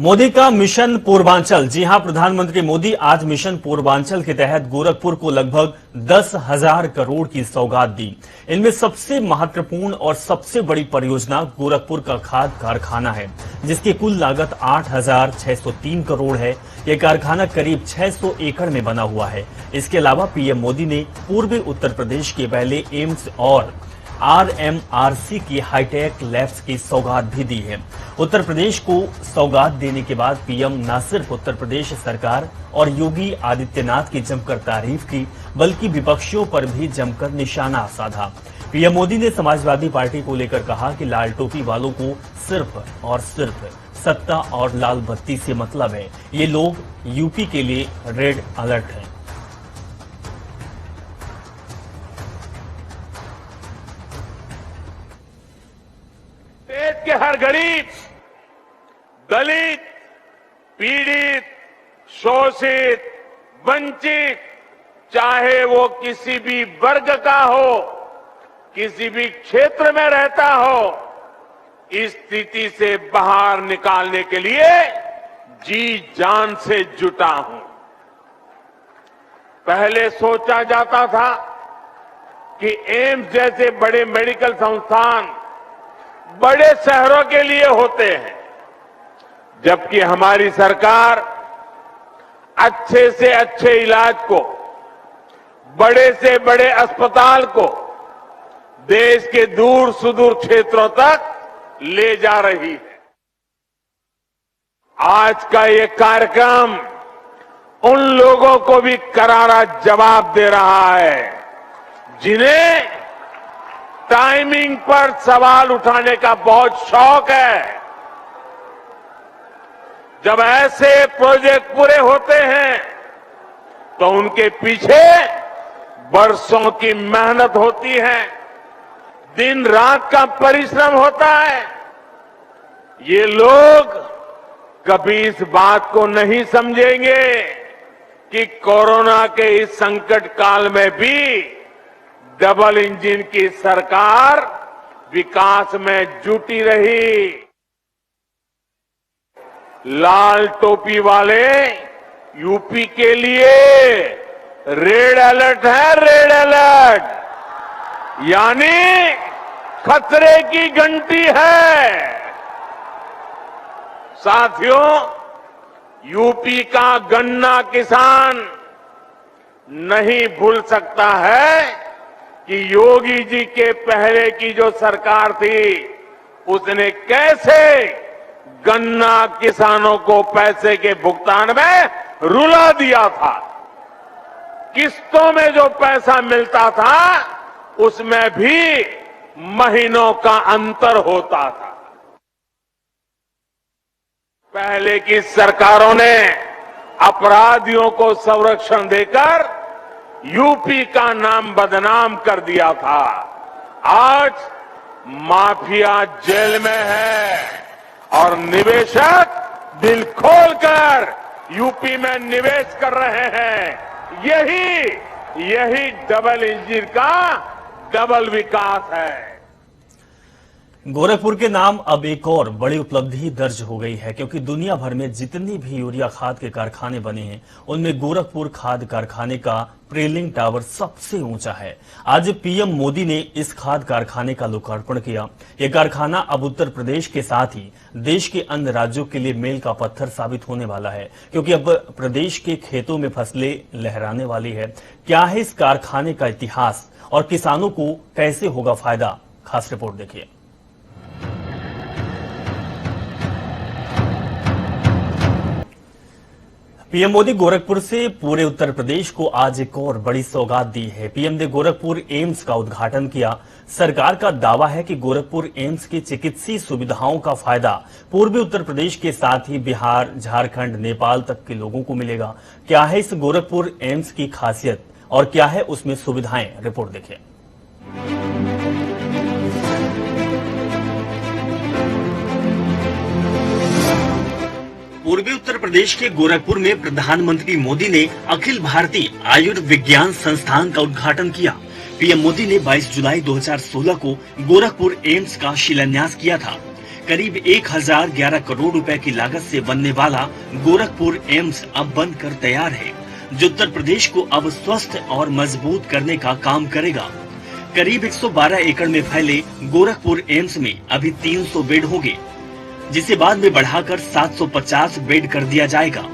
मोदी का मिशन पूर्वांचल। जी हां, प्रधानमंत्री मोदी आज मिशन पूर्वांचल के तहत गोरखपुर को लगभग 10,000 करोड़ की सौगात दी। इनमें सबसे महत्वपूर्ण और सबसे बड़ी परियोजना गोरखपुर का खाद कारखाना है, जिसकी कुल लागत 8,603 करोड़ है। यह कारखाना करीब 600 एकड़ में बना हुआ है। इसके अलावा पीएम मोदी ने पूर्वी उत्तर प्रदेश के पहले एम्स और आरएमआरसी की हाईटेक लैब्स की सौगात भी दी है। उत्तर प्रदेश को सौगात देने के बाद पीएम न सिर्फ उत्तर प्रदेश सरकार और योगी आदित्यनाथ की जमकर तारीफ की, बल्कि विपक्षियों पर भी जमकर निशाना साधा। पीएम मोदी ने समाजवादी पार्टी को लेकर कहा कि लाल टोपी वालों को सिर्फ और सिर्फ सत्ता और लाल बत्ती से मतलब है। ये लोग यूपी के लिए रेड अलर्ट हैं। देश के हर गरीब, दलित, पीड़ित, शोषित, वंचित, चाहे वो किसी भी वर्ग का हो, किसी भी क्षेत्र में रहता हो, इस स्थिति से बाहर निकालने के लिए जी जान से जुटा हूं। पहले सोचा जाता था कि एम्स जैसे बड़े मेडिकल संस्थान बड़े शहरों के लिए होते हैं, जबकि हमारी सरकार अच्छे से अच्छे इलाज को, बड़े से बड़े अस्पताल को देश के दूर सुदूर क्षेत्रों तक ले जा रही है। आज का ये कार्यक्रम उन लोगों को भी करारा जवाब दे रहा है जिन्हें टाइमिंग पर सवाल उठाने का बहुत शौक है। जब ऐसे प्रोजेक्ट पूरे होते हैं तो उनके पीछे बरसों की मेहनत होती है, दिन रात का परिश्रम होता है। ये लोग कभी इस बात को नहीं समझेंगे कि कोरोना के इस संकट काल में भी डबल इंजन की सरकार विकास में जुटी रही। लाल टोपी वाले यूपी के लिए रेड अलर्ट है, रेड अलर्ट, यानी खतरे की घंटी है। साथियों, यूपी का गन्ना किसान नहीं भूल सकता है कि योगी जी के पहले की जो सरकार थी उसने कैसे गन्ना किसानों को पैसे के भुगतान में रुला दिया था। किस्तों में जो पैसा मिलता था उसमें भी महीनों का अंतर होता था। पहले की सरकारों ने अपराधियों को संरक्षण देकर यूपी का नाम बदनाम कर दिया था। आज माफिया जेल में है और निवेशक दिल खोलकर यूपी में निवेश कर रहे हैं। यही डबल इंजन का डबल विकास है। गोरखपुर के नाम अब एक और बड़ी उपलब्धि दर्ज हो गई है, क्योंकि दुनिया भर में जितने भी यूरिया खाद के कारखाने बने हैं उनमें गोरखपुर खाद कारखाने का प्रेलिंग टावर सबसे ऊंचा है। आज पीएम मोदी ने इस खाद कारखाने का लोकार्पण किया। यह कारखाना अब उत्तर प्रदेश के साथ ही देश के अन्य राज्यों के लिए मील का पत्थर साबित होने वाला है, क्योंकि अब प्रदेश के खेतों में फसलें लहराने वाली है। क्या है इस कारखाने का इतिहास और किसानों को कैसे होगा फायदा, खास रिपोर्ट देखिए। पीएम मोदी गोरखपुर से पूरे उत्तर प्रदेश को आज एक और बड़ी सौगात दी है। पीएम ने गोरखपुर एम्स का उद्घाटन किया। सरकार का दावा है कि गोरखपुर एम्स की चिकित्सीय सुविधाओं का फायदा पूर्वी उत्तर प्रदेश के साथ ही बिहार, झारखंड, नेपाल तक के लोगों को मिलेगा। क्या है इस गोरखपुर एम्स की खासियत और क्या है उसमें सुविधाएं, रिपोर्ट देखिए। पूर्वी उत्तर प्रदेश के गोरखपुर में प्रधानमंत्री मोदी ने अखिल भारतीय आयुर्विज्ञान संस्थान का उद्घाटन किया। पीएम मोदी ने 22 जुलाई 2016 को गोरखपुर एम्स का शिलान्यास किया था। करीब 1011 करोड़ रुपए की लागत से बनने वाला गोरखपुर एम्स अब बनकर तैयार है, जो उत्तर प्रदेश को अब स्वस्थ और मजबूत करने का काम करेगा। करीब 112 एकड़ में फैले गोरखपुर एम्स में अभी 300 बेड होंगे, जिसे बाद में बढ़ाकर 750 बेड कर दिया जाएगा।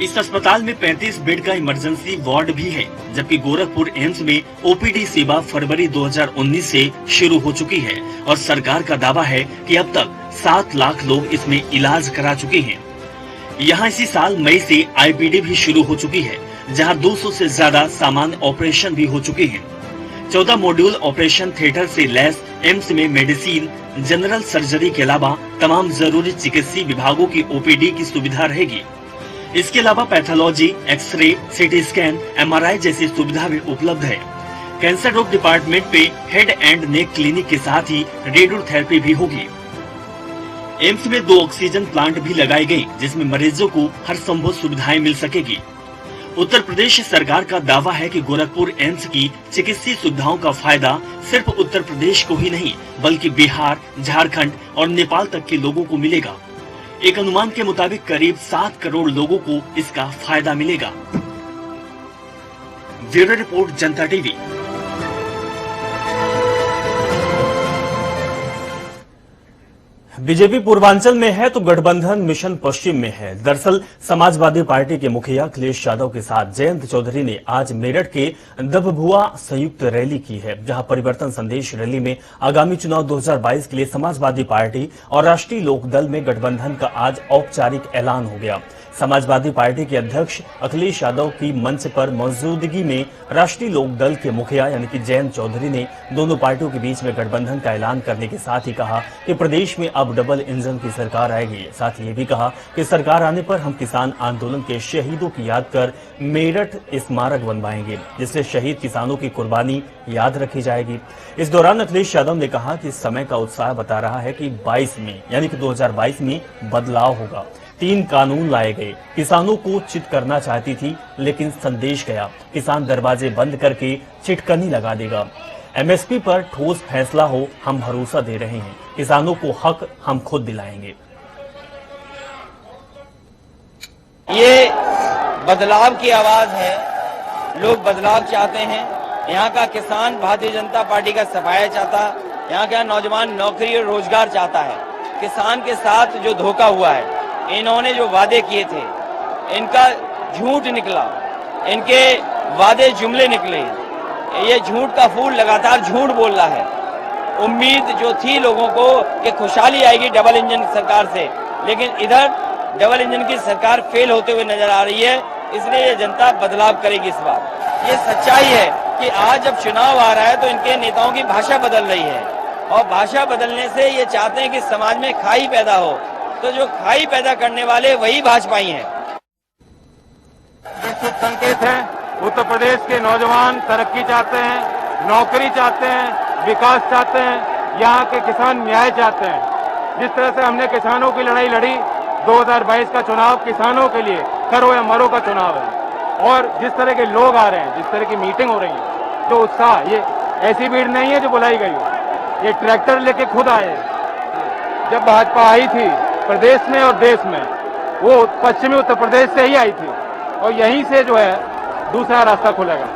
इस अस्पताल में 35 बेड का इमरजेंसी वार्ड भी है, जबकि गोरखपुर एम्स में ओपीडी सेवा फरवरी 2019 से शुरू हो चुकी है और सरकार का दावा है कि अब तक 7 लाख लोग इसमें इलाज करा चुके हैं। यहाँ इसी साल मई से आईपीडी भी शुरू हो चुकी है, जहाँ 200 से ज्यादा सामान्य ऑपरेशन भी हो चुके हैं। 14 मॉड्यूल ऑपरेशन थिएटर से लैस एम्स में मेडिसिन, जनरल सर्जरी के अलावा तमाम जरूरी चिकित्सीय विभागों की ओपीडी की सुविधा रहेगी। इसके अलावा pathology, x-ray, CT scan, MRI जैसी सुविधा भी उपलब्ध है। कैंसर रोग डिपार्टमेंट पे हेड एंड नेक क्लिनिक के साथ ही रेडियोथेरेपी भी होगी। एम्स में 2 ऑक्सीजन प्लांट भी लगाए गए, जिसमें मरीजों को हर संभव सुविधाएं मिल सकेगी। उत्तर प्रदेश सरकार का दावा है कि गोरखपुर एम्स की चिकित्सीय सुविधाओं का फायदा सिर्फ उत्तर प्रदेश को ही नहीं, बल्कि बिहार, झारखंड और नेपाल तक के लोगों को मिलेगा। एक अनुमान के मुताबिक करीब 7 करोड़ लोगों को इसका फायदा मिलेगा। ब्यूरो रिपोर्ट, जनता टीवी। बीजेपी पूर्वांचल में है तो गठबंधन मिशन पश्चिम में है। दरअसल समाजवादी पार्टी के मुखिया अखिलेश यादव के साथ जयंत चौधरी ने आज मेरठ के दबभुआ संयुक्त रैली की है, जहां परिवर्तन संदेश रैली में आगामी चुनाव 2022 के लिए समाजवादी पार्टी और राष्ट्रीय लोकदल में गठबंधन का आज औपचारिक ऐलान हो गया। समाजवादी पार्टी के अध्यक्ष अखिलेश यादव की मंच पर मौजूदगी में राष्ट्रीय लोकदल के मुखिया यानी कि जयंत चौधरी ने दोनों पार्टियों के बीच में गठबंधन का ऐलान करने के साथ ही कहा कि प्रदेश में अब डबल इंजन की सरकार आएगी। साथ ही ये भी कहा कि सरकार आने पर हम किसान आंदोलन के शहीदों की याद कर मेरठ स्मारक बनवाएंगे, जिससे शहीद किसानों की कुर्बानी याद रखी जाएगी। इस दौरान अखिलेश यादव ने कहा कि समय का उत्साह बता रहा है कि 22 में यानी कि 2022 में बदलाव होगा। 3 कानून लाए गए, किसानों को चित करना चाहती थी, लेकिन संदेश गया, किसान दरवाजे बंद करके चिटकनी लगा देगा। एमएसपी पर ठोस फैसला हो, हम भरोसा दे रहे हैं, किसानों को हक हम खुद दिलाएंगे। ये बदलाव की आवाज है, लोग बदलाव चाहते हैं। यहाँ का किसान भारतीय जनता पार्टी का सफाया चाहता, यहाँ का नौजवान नौकरी और रोजगार चाहता है। किसान के साथ जो धोखा हुआ है, इन्होंने जो वादे किए थे, इनका झूठ निकला, इनके वादे जुमले निकले। ये झूठ का फूल लगातार झूठ बोल रहा है। उम्मीद जो थी लोगों को कि खुशहाली आएगी डबल इंजन सरकार से, लेकिन इधर डबल इंजन की सरकार फेल होते हुए नजर आ रही है। इसलिए ये जनता बदलाव करेगी इस बार। ये सच्चाई है कि आज जब चुनाव आ रहा है तो इनके नेताओं की भाषा बदल रही है, और भाषा बदलने से ये चाहते हैं कि समाज में खाई पैदा हो, तो जो खाई पैदा करने वाले वही भाजपाई हैं। शुभ संकेत है। उत्तर प्रदेश के नौजवान तरक्की चाहते हैं, नौकरी चाहते हैं, विकास चाहते हैं, यहाँ के किसान न्याय चाहते हैं। जिस तरह से हमने किसानों की लड़ाई लड़ी, 2022 का चुनाव किसानों के लिए करो या मरो का चुनाव है। और जिस तरह के लोग आ रहे हैं, जिस तरह की मीटिंग हो रही है, तो उत्साह, ये ऐसी भीड़ नहीं है जो बुलाई गई हो, ये ट्रैक्टर लेके खुद आए। जब भाजपा आई थी प्रदेश में और देश में, वो पश्चिमी उत्तर प्रदेश से ही आई थी, और यहीं से जो है दूसरा रास्ता खुलेगा।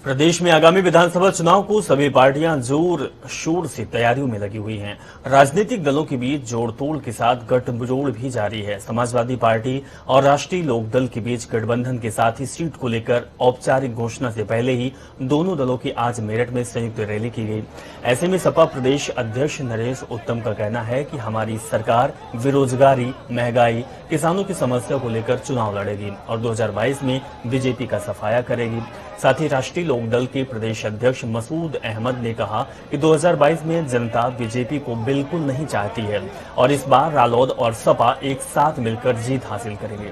प्रदेश में आगामी विधानसभा चुनाव को सभी पार्टियां जोर शोर से तैयारियों में लगी हुई हैं। राजनीतिक दलों के बीच जोड़तोड़ के साथ गठजोड़ भी जारी है। समाजवादी पार्टी और राष्ट्रीय लोकदल के बीच गठबंधन के साथ ही सीट को लेकर औपचारिक घोषणा से पहले ही दोनों दलों की आज मेरठ में संयुक्त रैली की गई। ऐसे में सपा प्रदेश अध्यक्ष नरेश उत्तम का कहना है कि हमारी सरकार बेरोजगारी, महंगाई, किसानों की समस्या को लेकर चुनाव लड़ेगी और 2022 में बीजेपी का सफाया करेगी। साथ ही राष्ट्रीय लोकदल के प्रदेश अध्यक्ष मसूद अहमद ने कहा कि 2022 में जनता बीजेपी को बिल्कुल नहीं चाहती है और इस बार रालोद और सपा एक साथ मिलकर जीत हासिल करेंगे।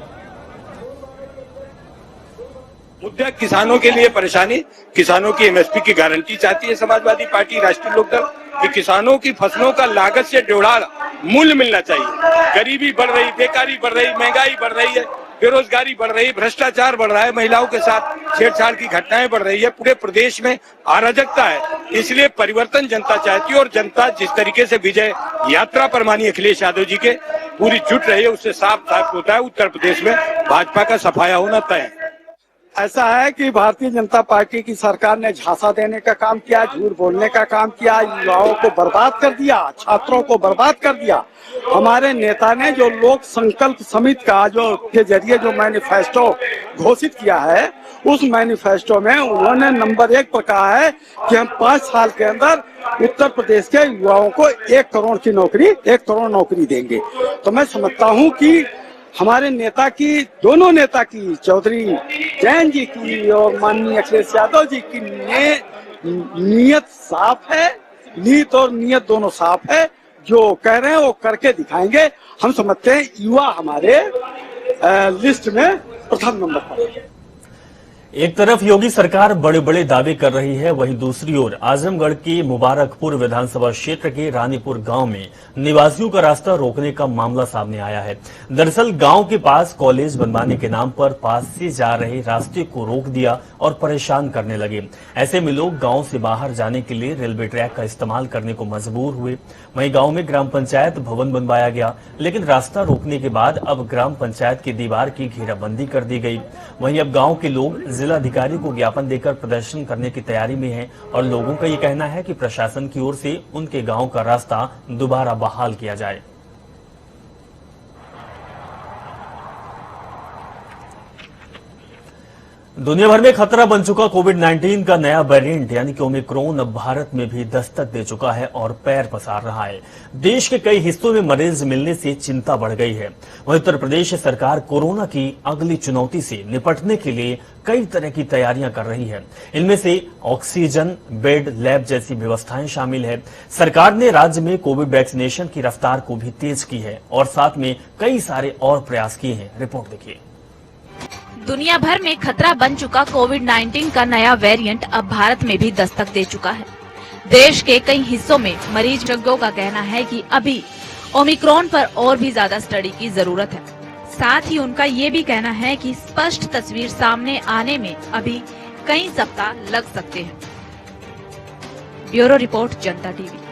मुद्दा किसानों के लिए परेशानी, किसानों की एमएसपी की गारंटी चाहती है समाजवादी पार्टी, राष्ट्रीय लोकदल कि किसानों की फसलों का लागत से जुड़ा मूल्य मिलना चाहिए। गरीबी बढ़ रही, बेकारी बढ़ रही, महंगाई बढ़ रही है, बेरोजगारी बढ़ रही है, भ्रष्टाचार बढ़ रहा है, महिलाओं के साथ छेड़छाड़ की घटनाएं बढ़ रही है, पूरे प्रदेश में अराजकता है। इसलिए परिवर्तन जनता चाहती है और जनता जिस तरीके से विजय यात्रा पर माननीय अखिलेश यादव जी के पूरी जुट रही है, उससे साफ साफ होता है उत्तर प्रदेश में भाजपा का सफाया होना तय है। ऐसा है कि भारतीय जनता पार्टी की सरकार ने झांसा देने का काम किया, झूठ बोलने का काम किया, युवाओं को बर्बाद कर दिया, छात्रों को बर्बाद कर दिया। हमारे नेता ने जो लोक संकल्प समिति का जो के जरिए जो मैनिफेस्टो घोषित किया है, उस मैनिफेस्टो में उन्होंने नंबर 1 पर कहा है कि हम 5 साल के अंदर उत्तर प्रदेश के युवाओं को 1 करोड़ नौकरी देंगे। तो मैं समझता हूँ कि हमारे नेता की, दोनों नेता की, चौधरी जैन जी की और माननीय अखिलेश यादव जी की नीयत साफ है, नीयत और नीयत दोनों साफ है। जो कह रहे हैं वो करके दिखाएंगे। हम समझते हैं युवा हमारे लिस्ट में प्रथम नंबर पर है। एक तरफ योगी सरकार बड़े बड़े दावे कर रही है, वहीं दूसरी ओर आजमगढ़ के मुबारकपुर विधानसभा क्षेत्र के रानीपुर गांव में निवासियों का रास्ता रोकने का मामला सामने आया है। दरअसल गांव के पास कॉलेज बनवाने के नाम पर पास से जा रहे रास्ते को रोक दिया और परेशान करने लगे। ऐसे में लोग गांव से बाहर जाने के लिए रेलवे ट्रैक का इस्तेमाल करने को मजबूर हुए। वहीं गांव में ग्राम पंचायत भवन बनवाया गया, लेकिन रास्ता रोकने के बाद अब ग्राम पंचायत की दीवार की घेराबंदी कर दी गई। वहीं अब गांव के लोग जिलाधिकारी को ज्ञापन देकर प्रदर्शन करने की तैयारी में हैं और लोगों का ये कहना है कि प्रशासन की ओर से उनके गांव का रास्ता दोबारा बहाल किया जाए। दुनिया भर में खतरा बन चुका कोविड-19 का नया वेरिएंट यानी कि ओमिक्रॉन अब भारत में भी दस्तक दे चुका है और पैर पसार रहा है। देश के कई हिस्सों में मरीज मिलने से चिंता बढ़ गई है। वहीं उत्तर प्रदेश सरकार कोरोना की अगली चुनौती से निपटने के लिए कई तरह की तैयारियां कर रही है। इनमें से ऑक्सीजन, बेड, लैब जैसी व्यवस्थाएं शामिल है। सरकार ने राज्य में कोविड वैक्सीनेशन की रफ्तार को भी तेज की है और साथ में कई सारे और प्रयास किए हैं। रिपोर्ट देखिए। दुनिया भर में खतरा बन चुका कोविड-19 का नया वेरिएंट अब भारत में भी दस्तक दे चुका है। देश के कई हिस्सों में मरीजों का कहना है कि अभी ओमिक्रॉन पर और भी ज्यादा स्टडी की जरूरत है। साथ ही उनका ये भी कहना है कि स्पष्ट तस्वीर सामने आने में अभी कई सप्ताह लग सकते हैं। ब्यूरो रिपोर्ट, जनता टीवी।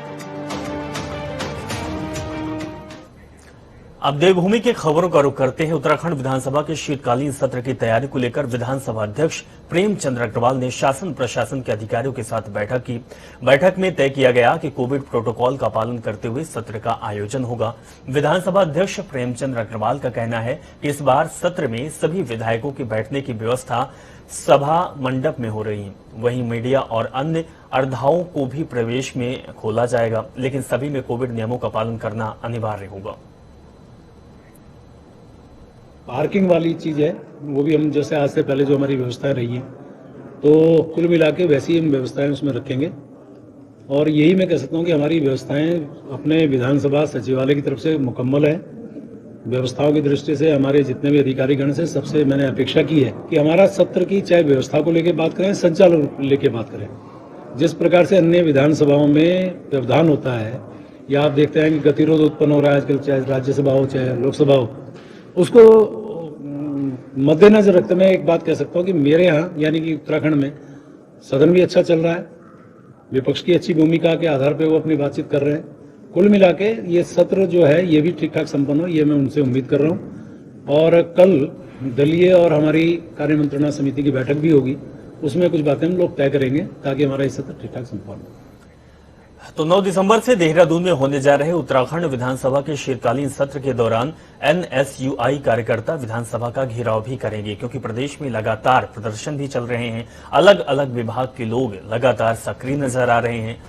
अब देवभूमि की खबरों का रुख करते हैं। उत्तराखंड विधानसभा के शीतकालीन सत्र की तैयारी को लेकर विधानसभा अध्यक्ष प्रेमचंद अग्रवाल ने शासन प्रशासन के अधिकारियों के साथ बैठक की। बैठक में तय किया गया कि कोविड प्रोटोकॉल का पालन करते हुए सत्र का आयोजन होगा। विधानसभा अध्यक्ष प्रेमचंद अग्रवाल का कहना है कि इस बार सत्र में सभी विधायकों के बैठने की व्यवस्था सभा मंडप में हो रही है। वहीं मीडिया और अन्य अर्धाओं को भी प्रवेश में खोला जाएगा, लेकिन सभी में कोविड नियमों का पालन करना अनिवार्य होगा। पार्किंग वाली चीज़ है, वो भी हम जैसे आज से पहले जो हमारी व्यवस्थाएं रही हैं, तो कुल मिला के वैसी हम व्यवस्थाएं उसमें रखेंगे। और यही मैं कह सकता हूँ कि हमारी व्यवस्थाएं अपने विधानसभा सचिवालय की तरफ से मुकम्मल है। व्यवस्थाओं की दृष्टि से हमारे जितने भी अधिकारीगण से सबसे मैंने अपेक्षा की है कि हमारा सत्र की चाहे व्यवस्था को लेकर बात करें, संचालन को लेकर बात करें। जिस प्रकार से अन्य विधानसभाओं में व्यवधान होता है या आप देखते हैं कि गतिरोध उत्पन्न हो रहा है आजकल, चाहे राज्यसभा हो चाहे लोकसभा हो, उसको मद्देनजर रखते मैं एक बात कह सकता हूँ कि मेरे यहाँ यानी कि उत्तराखंड में सदन भी अच्छा चल रहा है। विपक्ष की अच्छी भूमिका के आधार पर वो अपनी बातचीत कर रहे हैं। कुल मिला के ये सत्र जो है ये भी ठीक ठाक संपन्न हो, ये मैं उनसे उम्मीद कर रहा हूँ। और कल दलीय और हमारी कार्य मंत्रणा समिति की बैठक भी होगी, उसमें कुछ बातें हम लोग तय करेंगे ताकि हमारा ये सत्र ठीक ठाक संपन्न हो। तो 9 दिसंबर से देहरादून में होने जा रहे उत्तराखंड विधानसभा के शीतकालीन सत्र के दौरान NSUI कार्यकर्ता विधानसभा का घेराव भी करेंगे, क्योंकि प्रदेश में लगातार प्रदर्शन भी चल रहे हैं। अलग अलग विभाग के लोग लगातार सक्रिय नजर आ रहे हैं।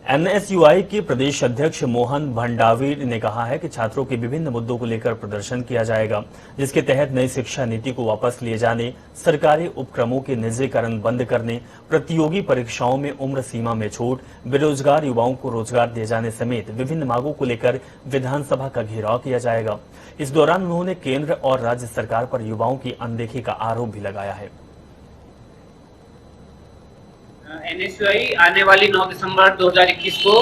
NSUI के प्रदेश अध्यक्ष मोहन भंडावी ने कहा है कि छात्रों के विभिन्न मुद्दों को लेकर प्रदर्शन किया जाएगा, जिसके तहत नई शिक्षा नीति को वापस लिए जाने, सरकारी उपक्रमों के निजीकरण बंद करने, प्रतियोगी परीक्षाओं में उम्र सीमा में छूट, बेरोजगार युवाओं को रोजगार दिए जाने समेत विभिन्न मांगों को लेकर विधानसभा का घेराव किया जाएगा। इस दौरान उन्होंने केंद्र और राज्य सरकार पर युवाओं की अनदेखी का आरोप भी लगाया है। NSUI आने वाली 9 दिसंबर 2021 को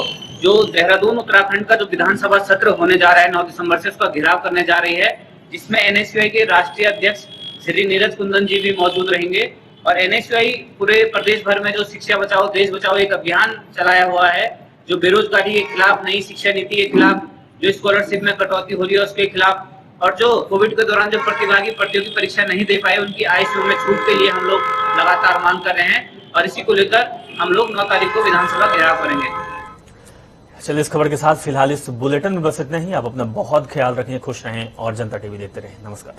जो देहरादून उत्तराखंड का जो विधानसभा सत्र होने जा रहा है 9 दिसंबर से, उसका घेराव करने जा रही है, जिसमें एनएसयूआई के राष्ट्रीय अध्यक्ष श्री नीरज कुंदन जी भी मौजूद रहेंगे। और एनएसयूआई पूरे प्रदेश भर में जो शिक्षा बचाओ देश बचाओ एक अभियान चलाया हुआ है, जो बेरोजगारी के खिलाफ, नई शिक्षा नीति के खिलाफ, जो स्कॉलरशिप में कटौती हो रही है उसके खिलाफ, और जो कोविड के दौरान जो प्रतिभागी प्रतियोगी परीक्षा नहीं दे पाए उनकी आय शुल्क में छूट के लिए हम लोग लगातार मांग कर रहे हैं। और इसी को लेकर हम लोग 9 तारीख को विधानसभा घेराव करेंगे। चलिए, इस खबर के साथ फिलहाल इस बुलेटिन में बस इतना ही। आप अपना बहुत ख्याल रखें, खुश रहें और जनता टीवी देखते रहें। नमस्कार।